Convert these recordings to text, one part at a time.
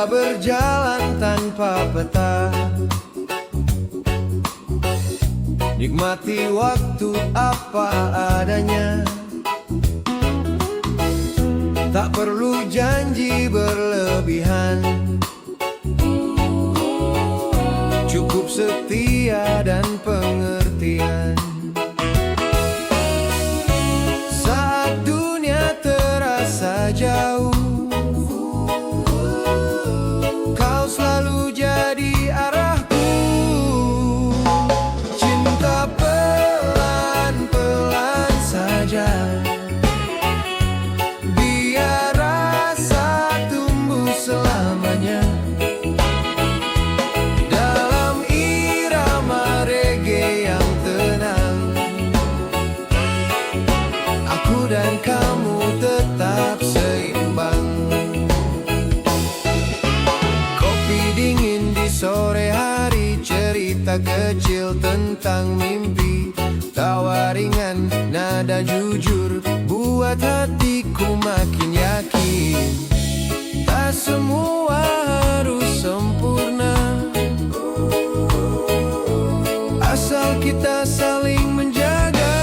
Kita berjalan tanpa peta, nikmati waktu apa adanya. Tak perlu janji berlebihan, cukup setia dan pengertian. Saat dunia terasa jauh, kau selalu jadi arahku. Cinta pelan-pelan saja, biar rasa tumbuh selamanya. Dalam irama reggae yang tenang, aku dan kamu tetap seimbang. Kopi dingin di sore hari, cerita kecil tentang mimpi. Tawa ringan, nada jujur, buat hatiku makin yakin. Tak semua harus sempurna, asal kita saling menjaga.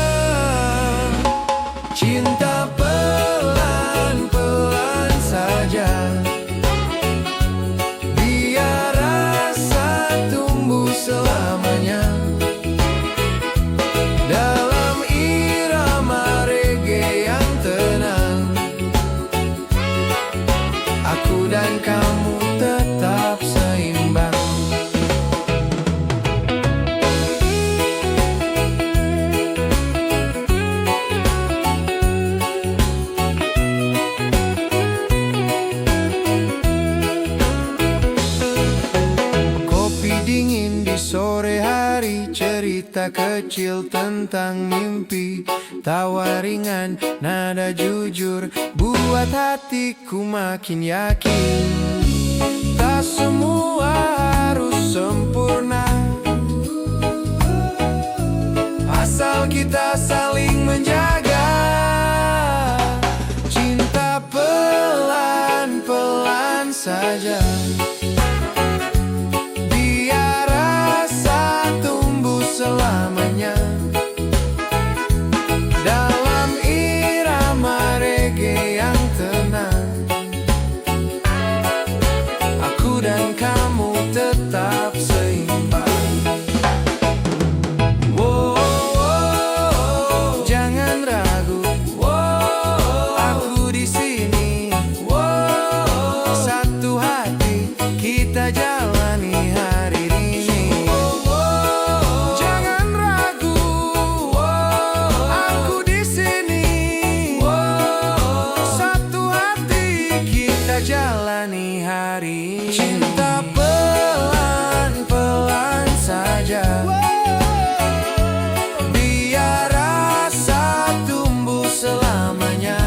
Cinta pelan-pelan saja, biar rasa tumbuh selamanya. Dalam irama reggae yang tenang, aku dan kamu tetap seimbang. Kopi dingin di sore hari, cerita kecil tentang mimpi. Tawa ringan, nada jujur, buat hatiku makin yakin. Tak semua harus sempurna, asal kita saling menjaga. Cinta pelan-pelan saja, biar rasa tumbuh selamanya. Dalam irama reggae yang tenang, aku dan kamu tetap seimbang. Wow, jangan ragu, aku di sini. Satu hati kita jalani hari ini. Jangan ragu, aku di sini. Satu hati kita jalani hari ini. Cinta pelan-pelan saja, biar rasa tumbuh selamanya.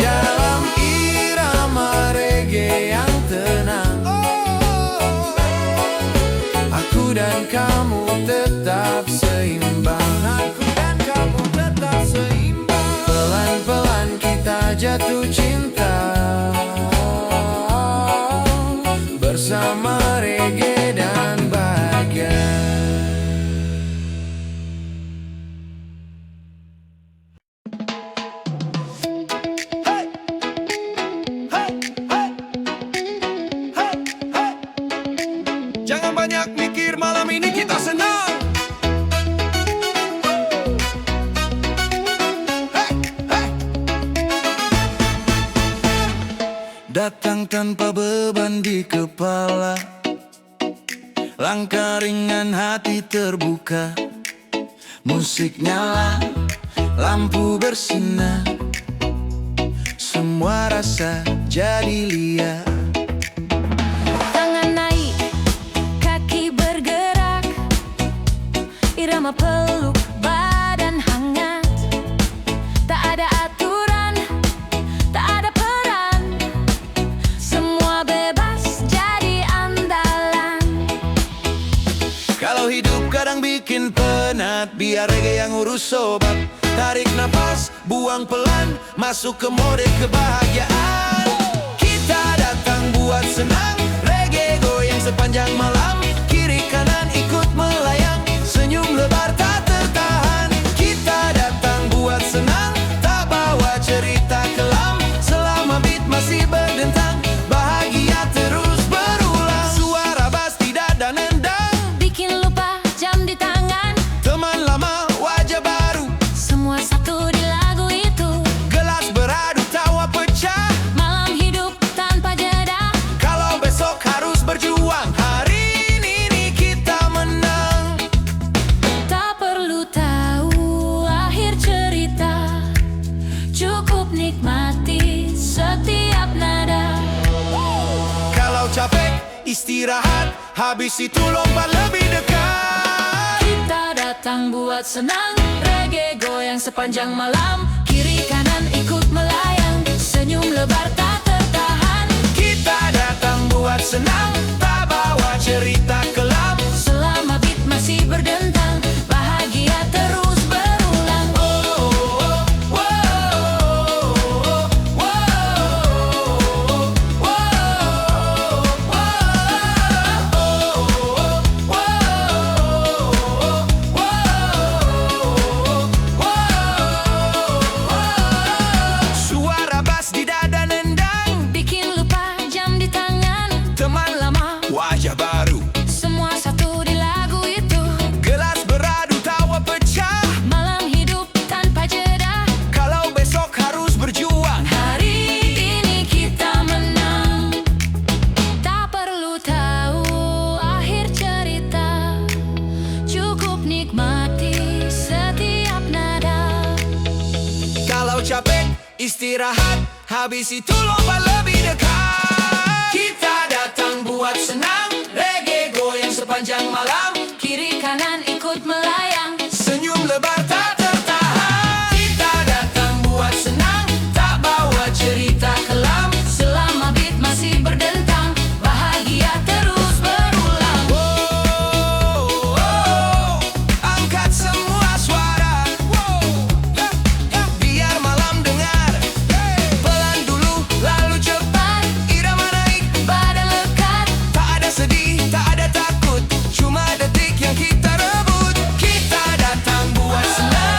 Dalam irama reggae yang tenang, aku dan kamu tetap seimbang. Aku dan kamu tetap seimbang. Pelan-pelan kita jatuh cinta, bersama reggae dan bahagia. Hey, hey, hey, hey, hey. Jangan banyak mikir, malam ini kita senang. Hey, hey. Datang tanpa beban di kepala, langkah ringan, hati terbuka. Musik nyala, lampu bersinar, semua rasa jadi liar. Tangan naik, kaki bergerak, irama peluk, badan hangat. Tak ada aturan, tak ada peran, semua bebas jadi andalan. Kalau hidup kadang bikin penat, biar reggae yang urus sobat. Tarik nafas, buang pelan, masuk ke mode kebahagiaan. Kita istirahat, habis itu lompat lebih dekat. Kita datang buat senang, reggae goyang sepanjang malam. Kiri kanan ikut melayang, senyum lebar tak tertahan. Kita datang buat senang, tak bawa cerita kelam. Selama beat masih berdentang, bahagia terus berulang. Suara bass di dada nendang, Bikin lupa jam di tangan. teman lama, wajah baru. Semua satu di lagu itu. Gelas beradu, tawa pecah. Malam hidup tanpa jeda. Kalau besok harus berjuang, Hari ini kita menang. Tak perlu tahu akhir cerita, cukup nikmati setiap nada. kalau capek istirahat, habis itu lompat lebih dekat. Kita datang buat senang, reggae goyang sepanjang malam. Kiri kanan ikut melayang. Senyum lebar tak tertahan. Kita datang buat senang, tak bawa cerita kelam. Selama beat masih berdentang, bahagia terus berulang. Angkat semua suara, biar malam dengar. Pelan dulu, lalu cepat, irama naik, Badan lekat, tak ada sedih, tak ada takut, cuma detik yang kita rebut. Kita datang buat senang,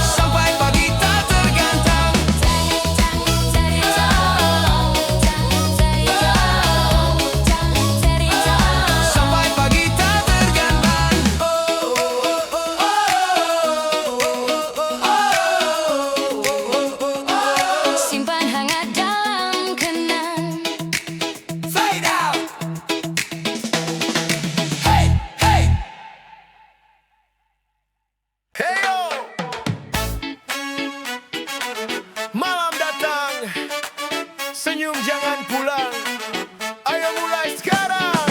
sampai pagi tak tergantang. Sampai pagi tak tergantang. simpan hangat dalam kenang. Fade out. Hey, hey. Hey yo. Malam datang, senyum jangan pulang. Ayo mulai sekarang.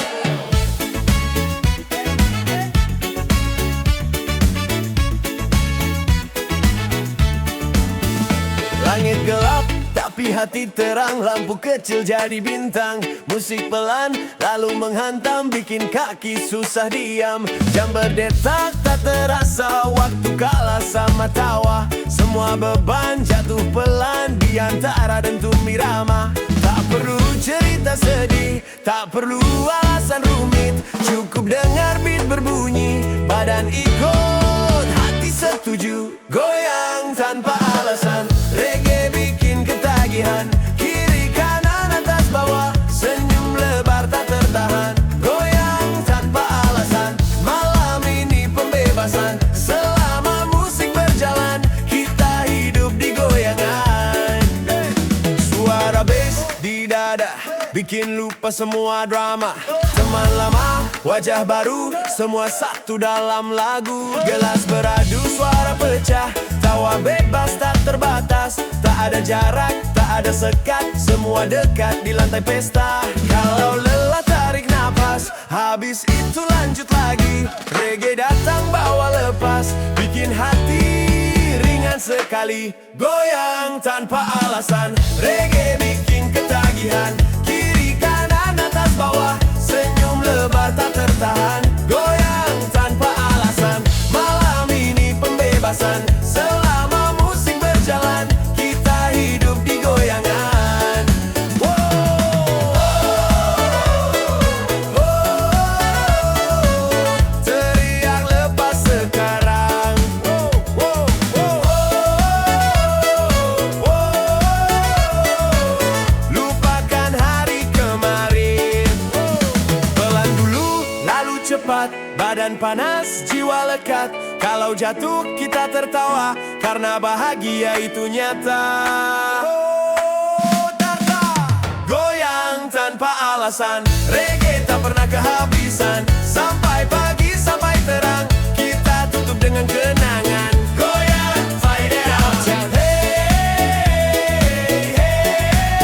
Langit gelap, tapi hati terang. Lampu kecil jadi bintang. Musik pelan, lalu menghantam, bikin kaki susah diam. Jam berdetak, tak terasa. Waktu kalah sama tawa. Semua beban jatuh pelan di antara dentum irama. Tak perlu cerita sedih, tak perlu alasan rumit. Cukup dengar beat berbunyi, badan ikut, hati setuju. Goyang tanpa alasan, reggae bikin ketagihan. Kiri kanan atas bawah, senyum lebar tak tertahan. Goyang tanpa alasan, malam ini pembebasan. Selama musik berjalan, kita hidup di goyangan. Suara bass di dada, bikin lupa semua drama. Teman lama, wajah baru, semua satu dalam lagu. Gelas beradu, suara pecah, tawa bebas tak terbatas. Tak ada jarak, tak ada sekat, semua dekat di lantai pesta. Kalau lelah tarik napas, habis itu lanjut lagi. Reggae datang bawa lepas, bikin hati ringan sekali. Goyang tanpa alasan, reggae bikin ketagihan. Kiri kanan atas bawah, senyum lebar tak tertahan. Goyang tanpa alasan, malam ini pembebasan. Selama musik berjalan, kita hidup di goyangan. Teriak lepas sekarang. Lupakan hari kemarin. Pelan dulu, lalu cepat. Badan panas, jiwa lekat. Kalau jatuh kita tertawa, karena bahagia itu nyata. Goyang tanpa alasan, reggae tak pernah kehabisan. Sampai pagi, sampai terang, kita tutup dengan kenangan. Goyang, fight it out. Hey, hey, hey.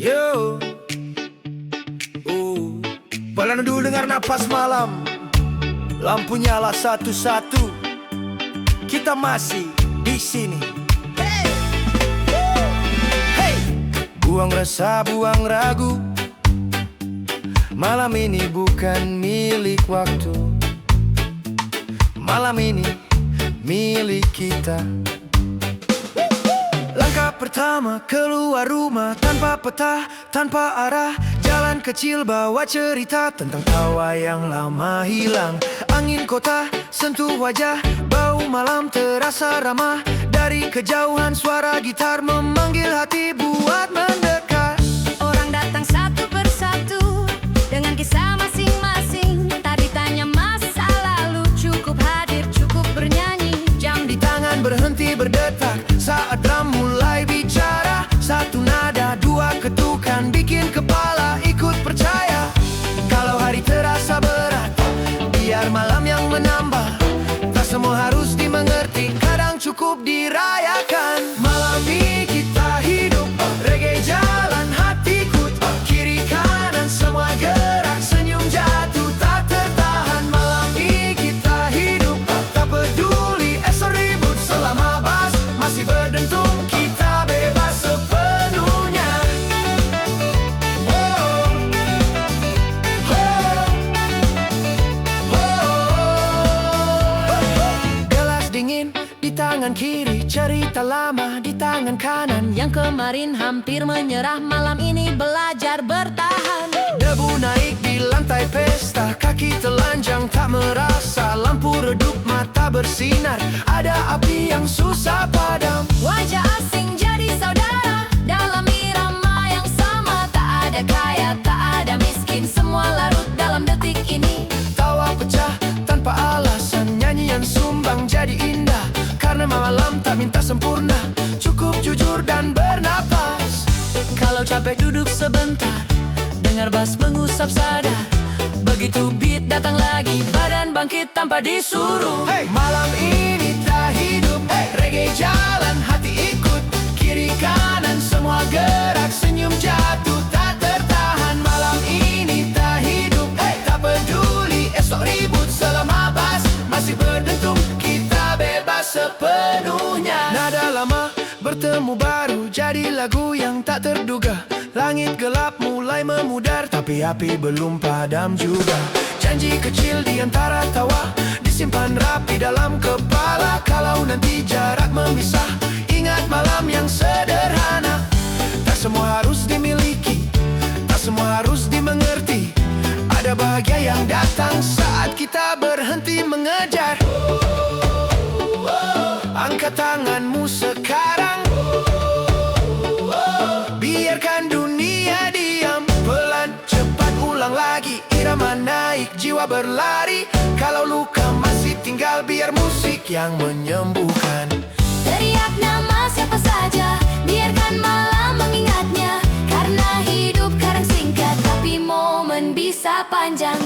Yo, pelan dulu dengar napas malam. Lampu nyala satu-satu. Kita masih di sini. Hey, buang rasa, buang ragu. Malam ini bukan milik waktu. Malam ini milik kita. Langkah pertama keluar rumah tanpa peta, tanpa arah. Jalan kecil bawa cerita tentang tawa yang lama hilang. Angin kota sentuh wajah, bau malam terasa ramah. Dari kejauhan suara gitar memanggil hati buat mendekat. Orang datang satu persatu dengan kisah masing-masing. Tak ditanya masa lalu, cukup hadir, cukup bernyanyi. Jam di tangan berhenti berdetak saat drum mulai bicara. Satu nada, dua ketukan bikin kepala ikut percaya. Kalau hari terasa berat, biar malam yang menambah. Tak semua harus dimengerti, kadang cukup dirayakan. Malam ini kita hidup, reggae jalan hati ikut. Kiri kanan semua gerak, senyum jatuh tak tertahan. Malam ini kita hidup, tak peduli esok ribut. Selama bass masih berdentum, kita bebas sepenuhnya. Gelas dingin di tangan kiri, cerita lama di tangan kanan. Yang kemarin hampir menyerah, malam ini belajar bertahan. Debu naik di lantai pesta, kaki telanjang tak merasa. Lampu redup, mata bersinar, ada api yang susah padam. Wajah asing jadi saudara dalam irama yang sama. Tak ada kaya, tak ada miskin, semua larut dalam detik ini. Tawa pecah tanpa alasan, nyanyian sumbang jadi indah. Karena malam tak minta sempurna, cukup jujur dan bernapas. Kalau capek duduk sebentar, dengar bass mengusap sadar. Begitu beat datang lagi, badan bangkit tanpa disuruh. Hey, malam ini tak hidup, reggae jalan hati ikut. Kiri kanan semua gerak, senyum jatuh tak tertahan. Malam ini tak hidup, tak peduli esok ribut. Selama bass masih berdentum, kita bebas sepenuhnya. Nada lama bertemu baru, jadi lagu yang tak terduga. Langit gelap mulai memudar, tapi api belum padam juga. Janji kecil di antara tawa, disimpan rapi dalam kepala. Kalau nanti jarak memisah, ingat malam yang sederhana. Tak semua harus dimiliki, tak semua harus dimengerti. Ada bahagia yang datang saat kita berhenti mengejar. Angkat tanganmu sekarang, biarkan dunia diam. Pelan, cepat ulang lagi, irama naik, jiwa berlari. Kalau luka masih tinggal, biar musik yang menyembuhkan. Teriak nama siapa saja, biarkan malam mengingatnya. Karena hidup kadang singkat, tapi momen bisa panjang.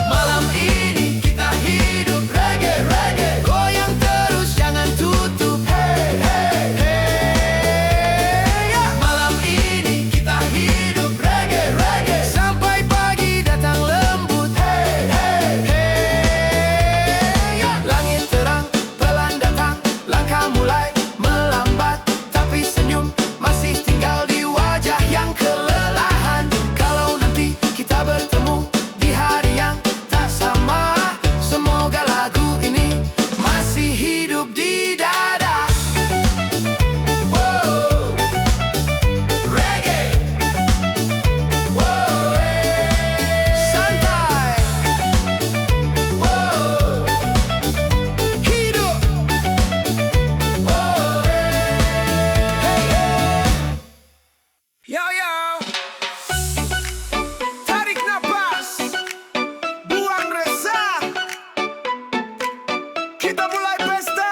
Malam ini kita hidup reggae, reggae. Goyang terus, jangan tutup. Hey, hey, hey. Malam ini kita hidup reggae, reggae. Sampai pagi datang lembut. Hey, hey, hey. Langit terang, pelan datang. Langkah mulai melambat, tapi senyum masih tinggal di wajah yang kelelahan. Kalau nanti kita bertemu di hari yang tak sama, semoga lagu ini masih hidup di dada. Wow, reggae. Wow, santai. Wow, hidup. Wow, hey. Yo, yo. Tarik napas, buang resah. Kita mulai pesta.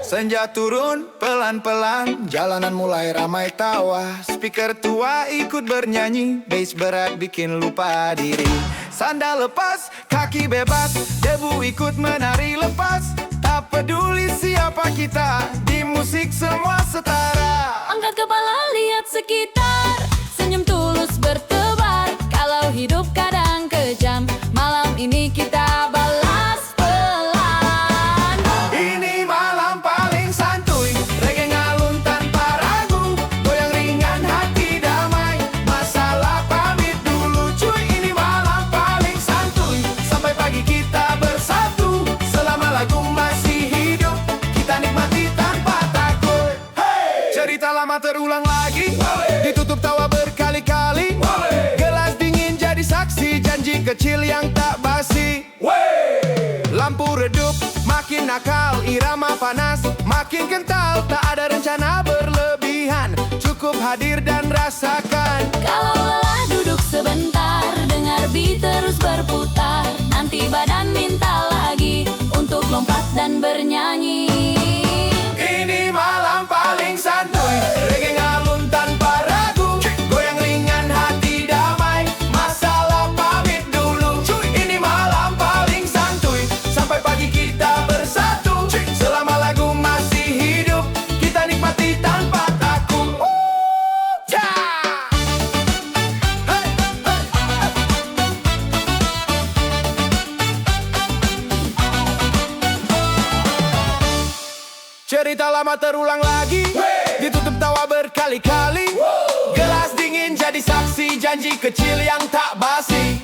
Senja turun pelan-pelan, jalanan mulai ramai tawa. Speaker tua ikut bernyanyi, bass berat bikin lupa diri. Sandal lepas, kaki bebas, debu ikut menari lepas. Tak peduli siapa kita, di musik semua setara. Angkat kepala terulang lagi. Ditutup tawa berkali-kali. Gelas dingin jadi saksi janji kecil yang tak basi. Lampu redup makin nakal, irama panas makin kental. Tak ada rencana berlebihan, cukup hadir dan rasakan. Kalau lelah duduk sebentar, dengar beat terus berputar. Nanti badan minta lagi untuk lompat dan bernyanyi. Ini malam paling santuy, reggae ngalun tanpa ragu. Goyang ringan hati damai, masalah pamit dulu. Ini malam paling santuy, sampai pagi kita bersatu. Selama lagu masih hidup, kita nikmati tanpa takut. Cerita lama terulang lagi, ditutup tawa berkali-kali. Gelas dingin jadi saksi janji kecil yang tak basi.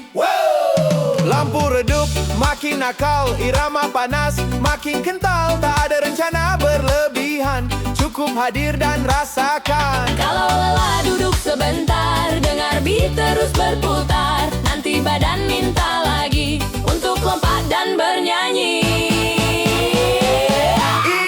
Lampu redup makin nakal, irama panas makin kental. Tak ada rencana berlebihan, cukup hadir dan rasakan. Kalau lelah duduk sebentar, dengar beat terus berputar. Nanti badan minta lagi untuk lompat dan bernyanyi.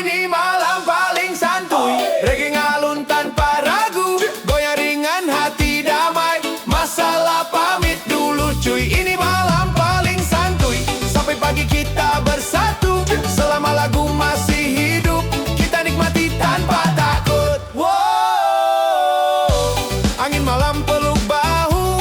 Ini malam paling santuy, reggae ngalun tanpa ragu. Goyang ringan hati damai, masalah pamit dulu cuy. Ini malam paling santuy, sampai pagi kita bersatu. Selama lagu masih hidup, kita nikmati tanpa takut. Angin malam peluk bahu.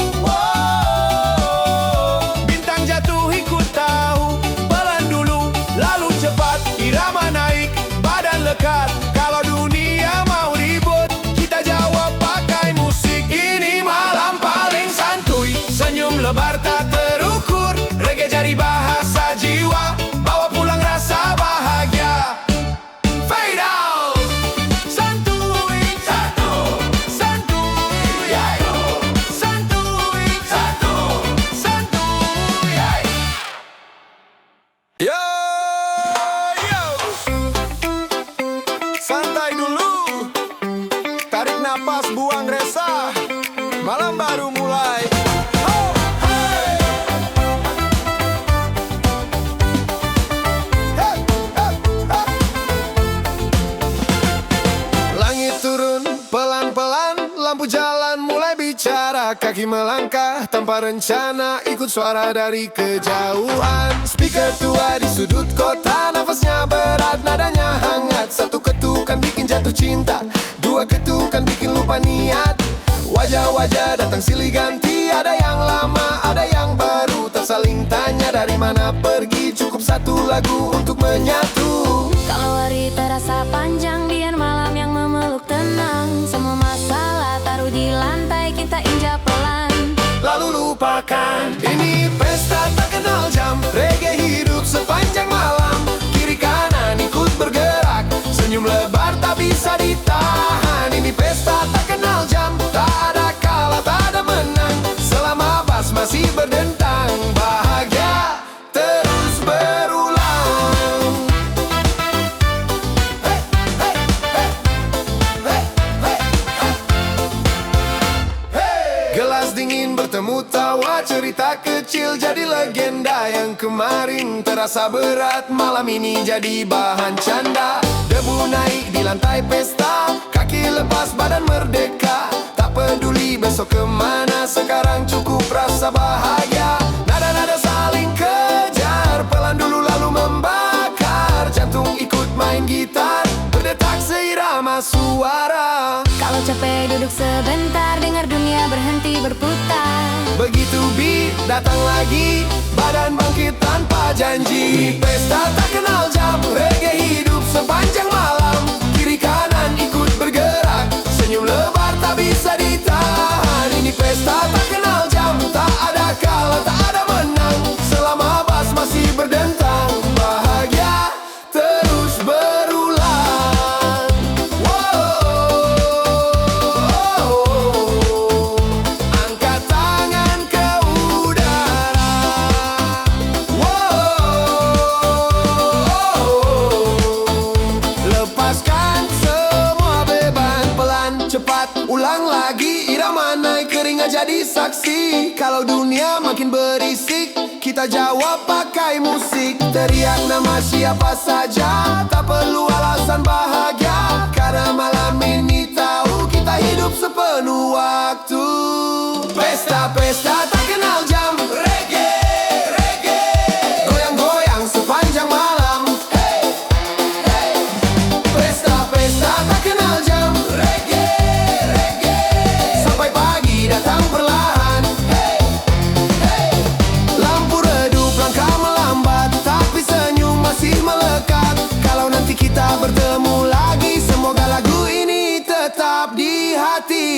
Bintang jatuh ikut tahu. Pelan dulu, lalu cepat. Irama naik, badan lekat. Kalau dunia mau ribut, kita jawab pakai musik. Ini malam paling santuy, senyum lebar tak terukur. Reggae jadi bahasa jiwa, bawa pulang rasa bahagia. Fade out. Santuy, satu. Santuy, ayo. Santuy, satu. Santuy, ayo. Yo, yo. Santai dulu, tarik napas, buang resah. Malam baru mulai. Oh, hey. Hey, hey, hey. Langit turun pelan-pelan, lampu jalan mulai bicara. Kaki melangkah tanpa rencana, ikut suara dari kejauhan. Speaker tua di sudut kota, nafasnya berat, nadanya hangat. Satu ketukan bikin jatuh cinta, dua ketukan bikin lupa niat. Wajah-wajah datang silih ganti, ada yang lama, ada yang baru. Tak saling tanya dari mana pergi, cukup satu lagu untuk menyatu. Kalau hari terasa panjang, biar malam yang memeluk tenang. Semua masalah taruh di lantai, kita injak pelan. Lalu lupakan, ini pesta tak kenal jam. Reggae hidup sepanjang malam, kiri kanan ikut bergerak. Senyum lebar tak bisa ditahan. Ini pesta tak kenal jam, tak ada kalah, tak ada menang. Selama bass masih berdentang, bahagia terus berulang. Hey, hey, hey. Hey, hey, hey. Hey. Gelas dingin bertemu tawa, cerita kecil jadi legenda. Yang kemarin terasa berat, malam ini jadi bahan canda. Debu naik di lantai pesta, kaki lepas badan merdeka. Tak peduli besok kemana, sekarang cukup rasa bahagia. Nada-nada saling kejar, pelan dulu lalu membakar. Jantung ikut main gitar, berdetak seirama suara. Kalau capek duduk sebentar, dengar dunia berhenti berputar. Begitu beat datang lagi, badan bangkit tanpa janji. Pesta tak kenal jam, reggae hidup sepanjang malam. Kiri kanan ikut bergerak, senyum lebar tak bisa ditahan. Ini pesta tak kenal jam, tak ada kalah, tak ada menang. Selama bass masih berdentang, bahagia terus berulang. Angkat tangan ke udara. jadi saksi. Kalau dunia makin berisik, kita jawab pakai musik. Teriak nama siapa saja, tak perlu alasan bahagia. Karena malam ini tahu kita hidup sepenuh waktu. Pesta-pesta tak kenal jam, reggae, reggae, goyang-goyang sepanjang malam. Hey, hey. Pesta-pesta tak kenal jam, reggae, reggae, sampai pagi datang perlahan. Hey, hey. Lampu redup, langkah melambat, tapi senyum masih melekat. Kalau nanti kita bertemu lagi, semoga lagu ini tetap di hati.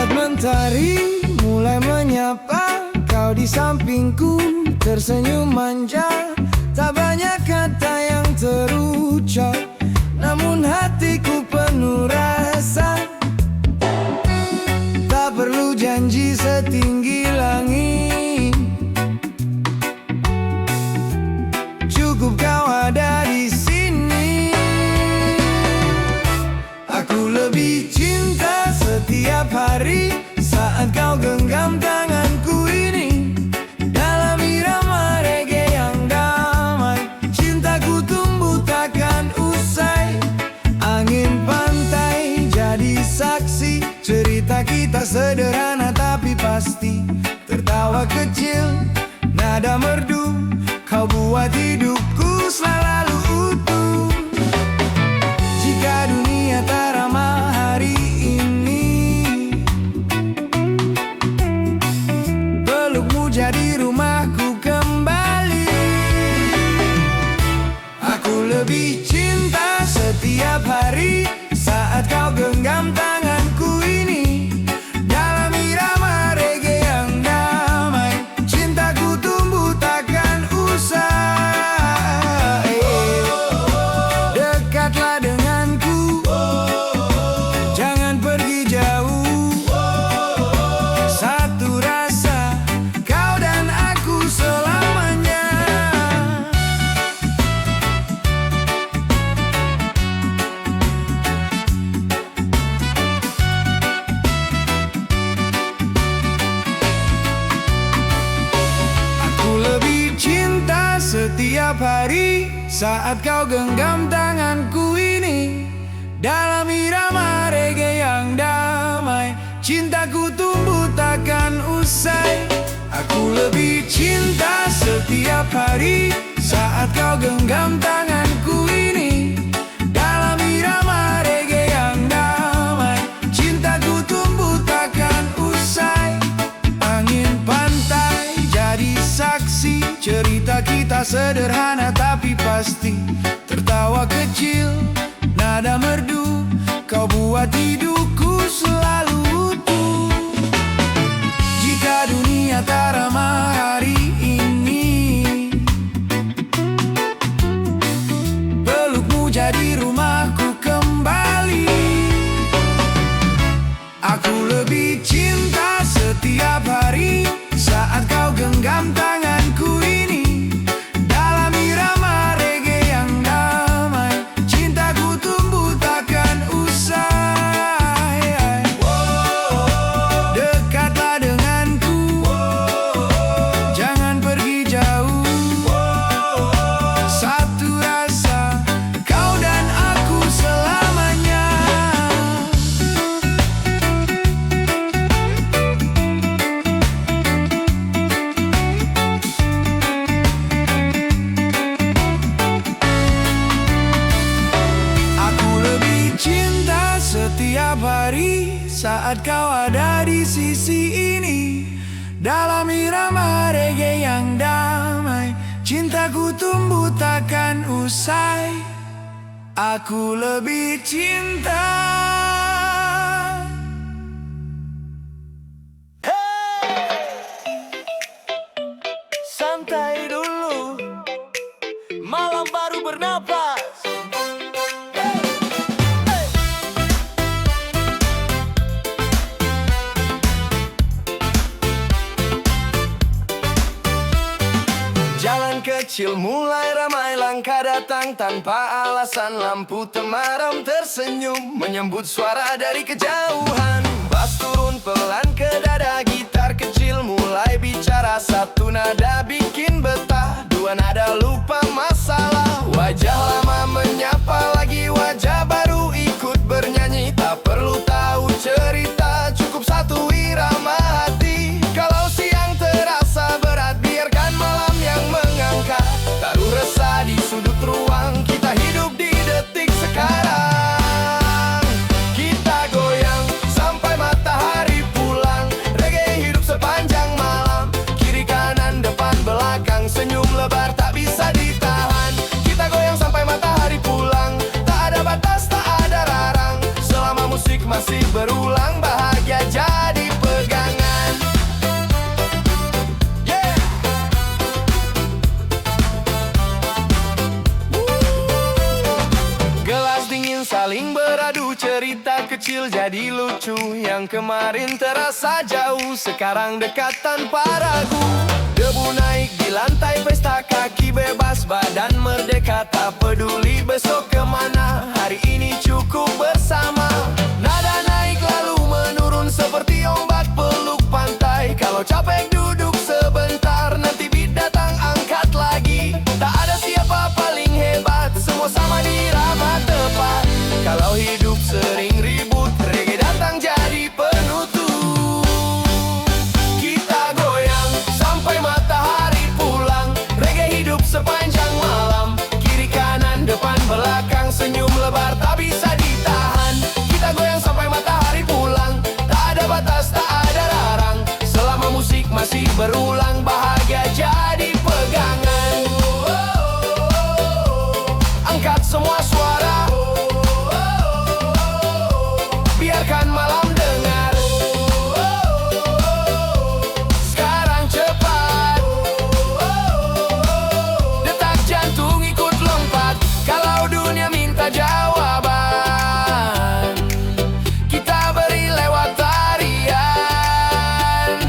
Mentari mulai menyapa, kau di sampingku tersenyum manja. Tak banyak kata yang terucap, namun hatiku penuh rasa. Tak perlu janji setinggi langit, cukup kau ada di sini. Aku lebih cinta setiap hari saat kau genggam tanganku ini. Dalam irama reggae yang damai, cintaku tumbuh takkan usai. Angin pantai jadi saksi, cerita kita sederhana tapi pasti. Tertawa kecil, nada merdu, kau buat hidupku selalu utuh. Jika dunia tak ramah hari ini, pelukmu jadi rumahku kembali. Aku lebih cinta setiap hari saat kau genggam tanganku ini. Dalam irama reggae yang damai, cintaku tumbuh takkan usai. Dekatlah denganku, jangan pergi jauh. Satu rasa, kau dan aku selamanya. Aku lebih cinta setiap hari saat kau genggam tanganku ini. Dalam irama reggae yang damai, cintaku tumbuh takkan usai. Aku lebih cinta setiap hari saat kau genggam tanganku ini. Dalam irama reggae yang damai, cintaku tumbuh takkan usai. Angin pantai jadi saksi, cerita kita sederhana tapi pasti. Tertawa kecil, nada merdu, kau buat hidupku selalu utuh. Jika dunia tak ramah hari ini, pelukmu jadi rumahku kembali. Aku lebih cinta setiap hari saat kau genggam tanganku ini. Dalam irama reggae yang damai, cintaku tumbuh takkan usai. Dekatlah denganku, jangan pergi jauh. Satu rasa, kau dan aku selamanya. Aku lebih cinta setiap hari saat kau ada di sisi ini. Dalam irama reggae yang damai, cintaku tumbuh takkan usai. Aku lebih cinta. Santai dulu, malam baru bernapas. Jalan kecil mulai ramai, langkah datang tanpa alasan. Lampu temaram tersenyum menyambut suara dari kejauhan. Bass turun pelan ke dada, gitar kecil mulai bicara. Satu nada bikin betah, dua nada lupa masalah. Wajah lama menyapa lagi, wajah baru ikut bernyanyi. Tak perlu tahu cerita, cukup satu irama hati. Kalau siang terasa berat, biarkan malam yang mengangkat. Taruh resah di sudut ruang, kita hidup di detik sekarang. Kita goyang sampai matahari pulang. Reggae hidup sepanjang malam, kiri kanan depan belakang. Senyum lebar tak bisa ditahan. Kita goyang sampai matahari pulang. Tak ada batas, tak ada larang. Selama musik masih berulang, bahagia jadi pegangan. Yeah. Gelas dingin saling beradu, cerita kecil jadi lucu. Yang kemarin terasa jauh, sekarang dekat tanpa ragu. Debu naik di lantai pesta, kaki bebas, badan merdeka. Tak peduli besok kemana, hari ini cukup bersama. Nada naik lalu menurun seperti ombak peluk pantai. Kalau capek duduk sebentar, nanti beat datang angkat lagi. Tak ada siapa paling hebat, semua sama di irama tepat. Kalau hidup sering ribut, reggae datang jadi penutup. Kita goyang sampai matahari pulang. Reggae hidup sepanjang malam, kiri kanan depan belakang. Senyum lebar tak bisa ditahan. Kita goyang sampai matahari pulang. Tak ada batas, tak ada larang. Selama musik masih berulang, bahagia jadi pegangan. Angkat semua suara, biarkan malam dengar. Sekarang cepat, detak jantung ikut lompat. Kalau dunia minta jawaban, kita beri lewat tarian.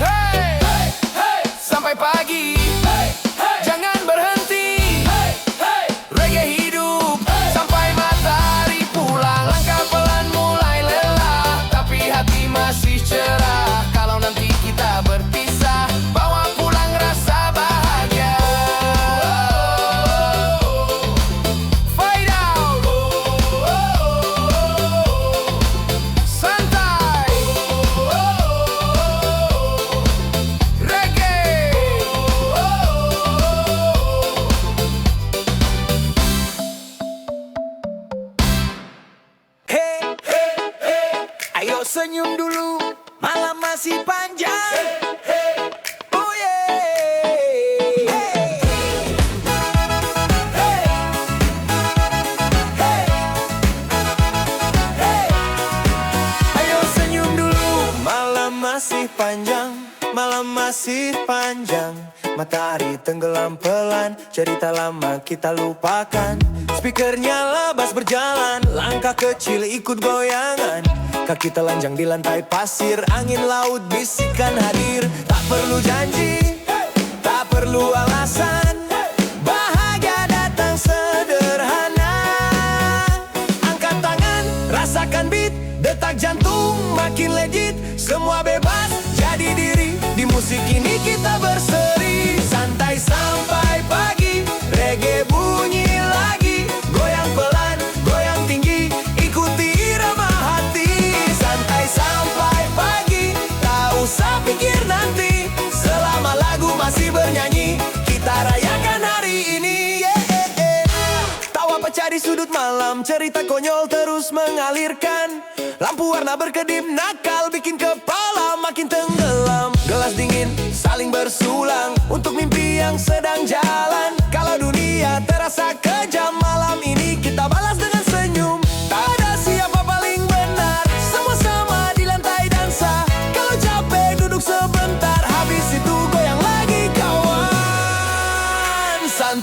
Hey, hey, hey. Sampai pagi, hey, hey. Jangan berhenti, hey, hey. Reggae hidup, hey. Sampai matahari pulang. Langkah pelan mulai lelah, tapi hati masih cerah. Kalau nanti kita berpisah, bawa pulang rasa bahagia. Fade out, santai, reggae. Hey, hey, hey. Ayo senyum dulu, malam masih panjang. Oh yeah. Hey. Hey. Hey. Hey. Ayo senyum dulu, malam masih panjang, malam masih panjang. Matahari tenggelam pelan, cerita lama kita lupakan. Speaker nyala, bass berjalan, langkah kecil ikut goyangan. Kaki telanjang di lantai pasir, angin laut bisikan hadir. Tak perlu janji, tak perlu alasan, bahagia datang sederhana. Angkat tangan, rasakan beat, detak jantung makin legit. Semua bebas, jadi diri. Di musik ini kita berseri. Santai sampai pagi, reggae bunyi lagi. Goyang pelan, goyang tinggi, ikuti irama hati. Santai sampai pagi, tak usah pikir nanti. Selama lagu masih bernyanyi, kita rayakan hari ini. Tawa pecah di sudut malam, cerita konyol terus mengalirkan. Lampu warna berkedip nakal, bikin kepala makin tenggelam. Gelas dingin saling bersulang, untuk mimpi yang sedang jalan. Kalau dunia terasa kejam, malam ini kita balas dengan senyum.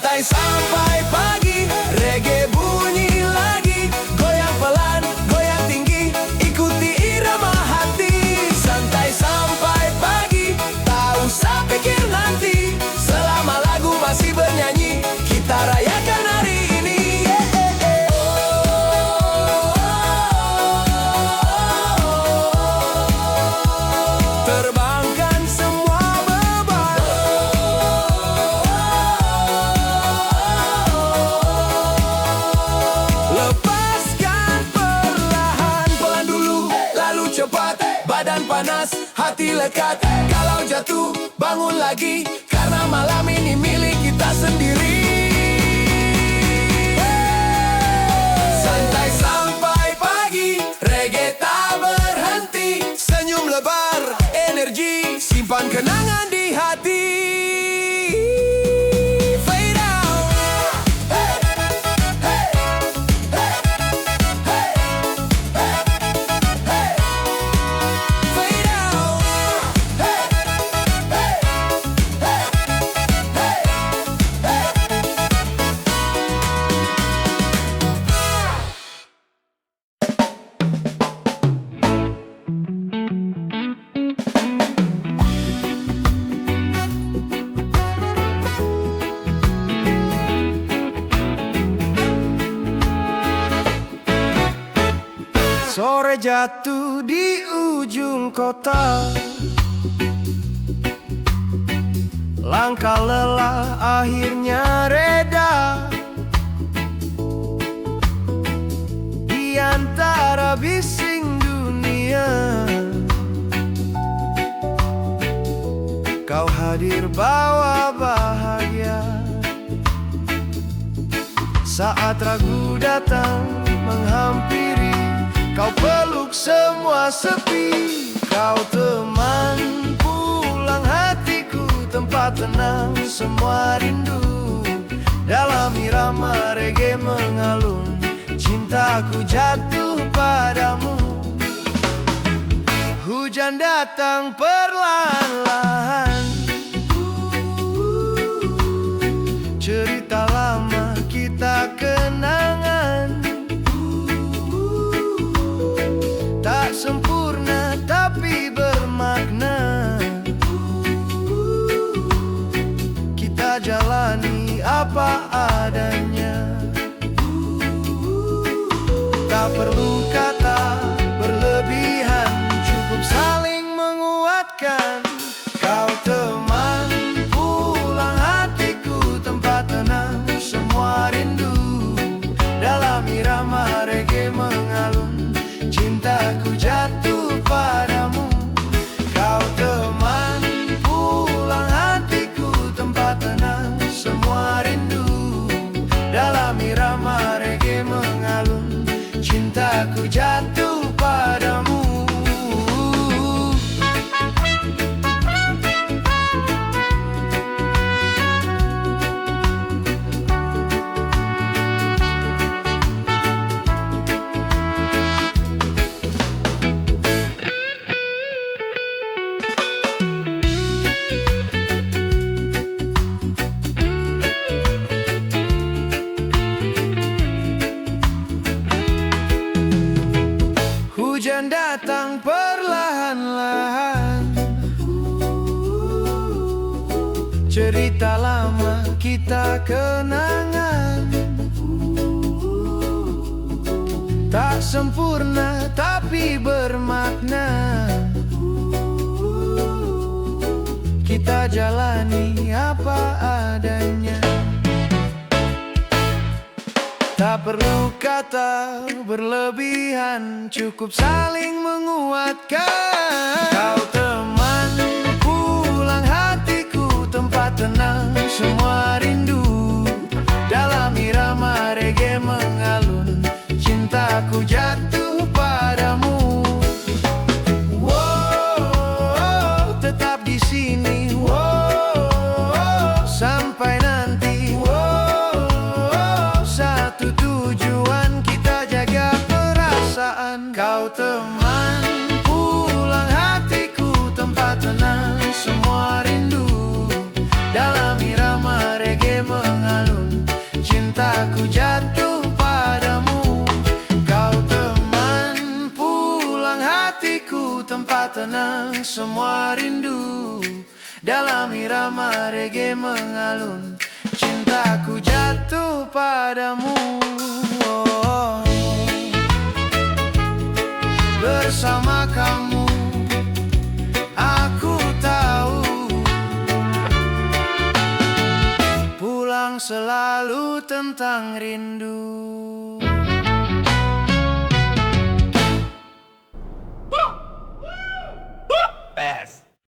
Santai sampai pagi, reggae bunyi lagi. Goyang pelan, goyang tinggi, ikuti irama hati. Santai sampai pagi, tak usah pikir nanti. Selama lagu masih bernyanyi, kita rayakan hari ini. Terbangkan semua beban, lepaskan perlahan. Pelan dulu, lalu cepat. Badan panas, hati lekat. Kalau jatuh, bangun lagi, karena malam ini milik kita sendiri. Santai sampai pagi, reggae tak berhenti. Senyum lebar, energi, simpan kenangan di hati. Fade out. Hey, hey, hey, hey, hey, hey. Fade out. Hey, hey, hey, hey, hey. Sore jatuh di ujung kota, langkah lelah akhirnya reda. Di antara bising dunia, kau hadir bawa bahagia. Saat ragu datang menghampiri, kau peluk semua sepi. Kau teman pulang hatiku, tempat tenang semua rindu. Dalam irama reggae mengalun, cintaku jatuh padamu. Hujan datang perlahan-lahan, cerita lama kita kenangan. Tak sempurna tapi bermakna, kita jalani apa adanya. Tak perlu kata berlebihan, cukup saling menguatkan. Kau teman pulang hatiku, tempat tenang semua rindu. Dalam irama reggae mengalun, cintaku jatuh padamu. Kau teman pulang hatiku, tempat tenang semua rindu. Dalam irama reggae mengalun, cintaku jatuh padamu. Hujan datang perlahan-lahan, cerita lama kita kenangan. Tak sempurna tapi bermakna, kita jalani apa adanya. Tak perlu kata berlebihan, cukup saling menguatkan. Kau teman pulang hatiku, tempat tenang semua rindu. Dalam irama reggae mengalun, cintaku jatuh padamu. Wow, tetap di sini. Wow, sampai nanti. Wow, satu tujuan, kita jaga perasaan. Kau teman pulang hatiku, tempat semua rindu. Dalam irama reggae mengalun, cintaku jatuh padamu. Oh, bersama kamu aku tahu, pulang selalu tentang rindu.